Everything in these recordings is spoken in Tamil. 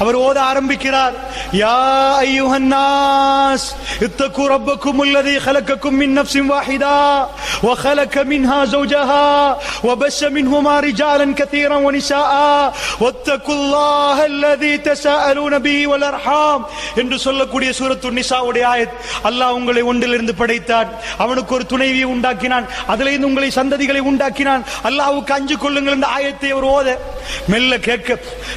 அவர் ஓத ஆரம்பிக்கிறார். யா அய்யுஹன்னாஸ் இத்தகு ரப்பக்குமுல்லதீ خلقكم من نفس واحدة وخلق منها زوجها وبث منهما رجالا كثيرا ونساء واتقوا الله الذي تساءلون به والارحام என்று சொல்லக்கூடிய சூரத்துன் நிசாவுடைய ஆயத். அல்லாஹ் உங்களை ஒன்றிலிருந்து படைத்தான், அவனுக்கு ஒரு துணைவியை உண்டாக்கினான், அதிலிருந்து உங்களை சந்ததிகளை உண்டாக்கினான், அல்லாஹ்வுக்கு அஞ்சு கொள்ளுங்கள் என்ற ஆயத்தை அவர் ஓத மெல்ல கேட்க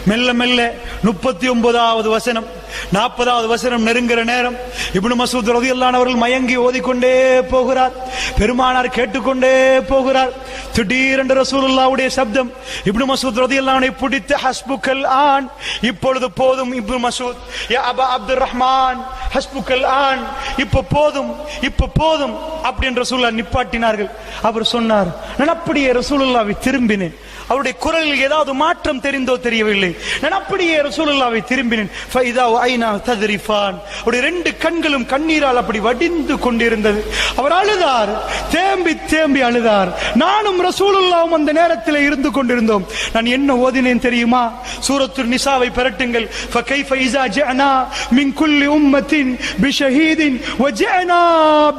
மெல்ல மெல்ல 39வது வசனம் 40வது வசனம் நெருங்குற நேரம் இப்னு மஸ்ஊத் ரலியல்லாஹு அன்ஹு அவர்கள் மயங்கி ஓதிக்கொண்டே போகிறார். பெருமானார் கேட்டுக்கொண்டே போகிறார். திடீரென்று ரசூலுல்லாஹ்வுடைய சப்தம் இப்னு மஸ்ஊத் ரலியல்லாஹு அன்ஹு பிடித்து ஹஸ்புக்கல் ஆன், இப்பொழுது போதும் இப்னு மஸ்ஊத், யா அபா அப்துர் ரஹ்மான் ஹஸ்புக்கல் ஆன், இப்ப போதும் இப்ப போதும் அப்படி என்று ரசூலுல்லாஹ் நிப்பாட்டினார்கள். அவர் சொன்னார், நான் அப்படியே ரசூலுல்லாஹ்வை திரும்பினேன். அவருடைய குரலில் ஏதாவது மாற்றம் தெரிந்தோ தெரியவில்லை. நான் அப்படியே ரசூலுல்லாஹ்வை திரும்பினேன். ஃபைதா ஐனா தத்ரிஃபான், அவருடைய 2 கண்களும் கண்ணீரால் அப்படி வடிந்து கொண்டிருந்தது. அவர் அழுதார், தேம்பி தேம்பி அழுதார். நானும் ரசூலுல்லாஹ்வும் அந்த நேரத்தில் இருந்து கொண்டிருந்தோம். நான் என்ன ஓதினேன் தெரியுமா? சூரத்துன் நிசாவை பெரட்டுங்கள். ஃபகைஃப இஸா ஜஅனா மின் குல்லி உம்மத்தின் பிஷஹீதின் வஜஅனா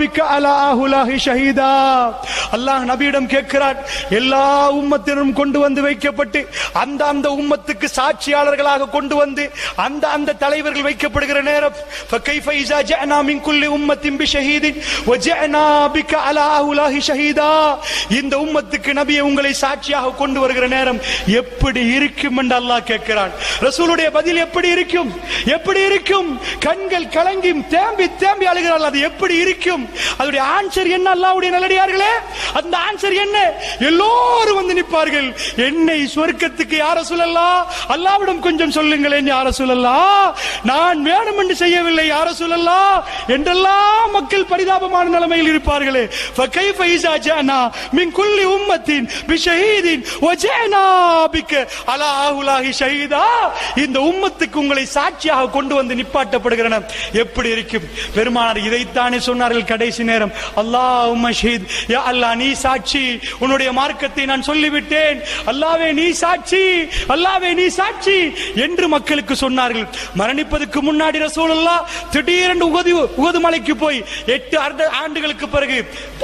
பிக அலா அஹுலாஹி ஷஹீதா. அல்லாஹ் நபியிடம் கேட்கிறார், எல்லா உம்மத்தினரும் கொண்டு வந்து வைக்கப்பட்டு அந்த உம்மத்துக்கு சாட்சியாளர்களாக கொண்டு வந்து அந்த தலைவர்கள் வைக்கப்படுகிற நேரம் فكيف اذا جاءنا من كل امه بشهيد وجاءنا بك على هؤلاء شهيدا. இந்த உம்மத்துக்கு நபியை உங்களை சாட்சியாக கொண்டு வருகிற நேரம் எப்படி இருக்கும் என்று அல்லாஹ் கேட்கிறான். ரசூலுடைய பதில் எப்படி இருக்கும்? எப்படி இருக்கும்? கண்கள் கலங்கி தேம்பி தேம்பி அழுகிறார்கள். அது எப்படி இருக்கும்? அதோட ஆன்சர் என்ன? அல்லாஹ்வுடைய நல்லடியார்களே, அந்த ஆன்சர் என்ன? எல்லோரும் வந்து நிற்பார்கள். என்னை சொர்க்கத்துக்கு யா ரசூலல்லாஹ் அல்லாஹ்விடம் கொஞ்சம் சொல்லுங்களேன் யா ரசூலல்லாஹ், நான் வேணும் என்று செய்யவில்லை யா ரசூலல்லாஹ் என்றெல்லாம் மக்கள் பரிதாபமான நிலைமையில் இருப்பார்களே. ஃபகைஃப இஸா ஜஅனா மின் குல்லி உம்மத்தின் பிஷஹீதின் வஜஅனா பிக அலா ஹுலாஹி ஷஹீதா. இந்த உம்மத்துக்கு உங்களை சாட்சியாக கொண்டு வந்து நிப்பாட்டப்படுகிற எப்படி இருக்கும்? பெருமானார் இதைத்தானே சொன்னார்கள் கடைசி நேரம். அல்லாஹும்ம ஷஹீத், யா அல்லாஹ் நீ சாட்சி, உன்னுடைய மார்க்கத்தை நான் சொல்லிவிட்டேன், அல்லாஹ்வே நீ சாட்சி, அல்லாஹ்வே நீ சாட்சி என்று மக்களுக்கு சொன்னார்கள். மரணிப்பதற்கு முன்னாடி ரசூலுல்லாஹ் திடீரென்று உஹது மலைக்கு போய் 8 ஆண்டுகளுக்கு பிறகு,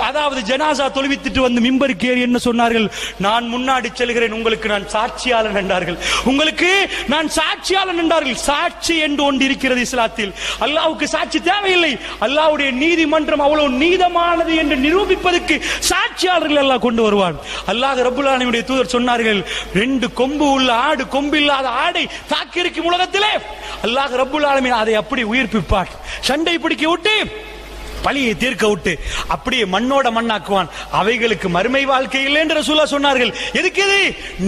அதாவது ஜனாசா தொழுவித்துட்டு வந்து மிம்பருக்கு ஏறி என்ன சொன்னார்கள்? நான் முன்னாடி செல்கிறேன், உங்களுக்கு நான் சாட்சியாளன் என்றார்கள். உங்களுக்கு நான் சாட்சியாளன் என்றார்கள். சாட்சி என்று ஒன்று இருக்கிறது இஸ்லாத்தில். அல்லாஹ்வுக்கு சாட்சி தேவையில்லை. அல்லாஹ்வுடைய நீதிமன்றம் அவ்வளவு நீதமானது என்று நிரூபிப்பதற்கு சாட்சியாளர்கள் எல்லாம் கொண்டு வருவான். அல்லாஹ் ரப்பல் ஆலமீனுடைய தூதர் சொன்னார்கள், 2 கொம்பு உள்ள ஆடு கொம்பு இல்லாத ஆடை தாக்கி இருக்கும் உலகத்திலே அல்லாஹ் ரப்பல் ஆலமீன் அதை அப்படி உயிர்ப்பிப்பார். சண்டை பிடிக்க விட்டு பழியை தீர்க்க விட்டு அப்படியே மண்ணோட மண்ணாக்குவான். அவைகளுக்கு மறுமை வாழ்க்கை இல்லை என்று ரசூலுல்லாஹ் சொன்னார்கள். எதுக்கு?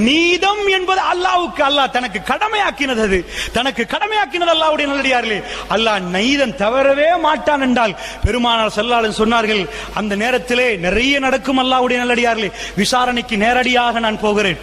நீதம் என்பது அல்லாஹ்வுக்கு அல்லாஹ் தனக்கு கடமையாக்கினது. அது தனக்கு கடமையாக்கினது அல்லாஹ்வுடைய நல்லடியார்களே. அல்லாஹ் நீதம் தவறவே மாட்டான் என்றால் பெருமானார் ஸல்லல்லாஹு அலைஹி சொன்னார்கள், அந்த நேரத்திலே நிறைய நடக்கும் அல்லாஹ்வுடைய நல்லடியார்களே. விசாரணைக்கு நேரடியாக நான் போகிறேன்.